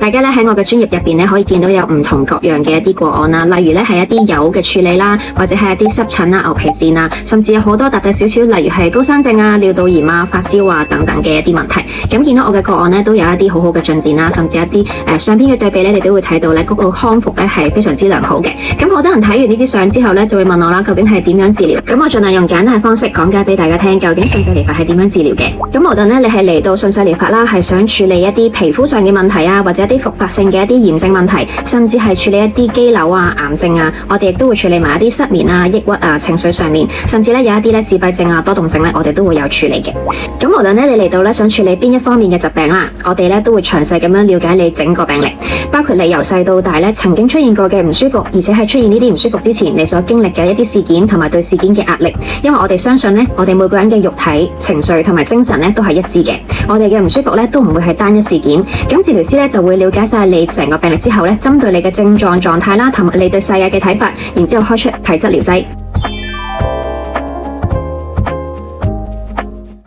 大家咧喺我嘅專業入邊咧，可以見到有唔同各樣嘅一啲個案啦，例如咧係一啲疣嘅處理啦，或者係一啲濕疹啊、牛皮癬啊，甚至有好多大大小小，例如係高山症啊、尿道炎啊、發燒啊等等嘅一啲問題。咁見到我嘅個案咧，都有一啲好好嘅進展啦，甚至一啲相片嘅對比咧，你都會睇到咧嗰個康復咧係非常之良好嘅。咁好多人睇完呢啲相之後咧，就會問我啦，究竟係點樣治療？咁我盡量用簡單嘅方式講解俾大家聽，究竟順勢療法係點樣治療嘅。咁無論咧你係嚟到順勢療法啦，係想處理一啲皮膚上嘅問題啊，或者一啲復發性嘅一啲炎症問題，甚至係處理一啲肌瘤啊、癌症啊，我哋亦都會處理埋一啲失眠啊、抑鬱啊、情緒上面，甚至咧有一啲咧自閉症啊、多動症咧，我哋都會有處理嘅。咁無論咧你嚟到咧想處理邊一方面嘅疾病啦，我哋咧都會詳細咁樣了解你整個病歷，包括你由細到大咧曾經出現過嘅唔舒服，而且係出現呢啲唔舒服之前你所經歷嘅一啲事件同埋對事件嘅壓力。因為我哋相信咧，我哋每個人嘅肉體、情緒同埋精神咧都係一致嘅，我哋嘅唔舒服咧都唔會係單一事件。咁治療師咧就會了解晒你成個病歷之後咧，針對你嘅症狀狀態啦，同埋你對世界嘅睇法，然之後開出體質療劑。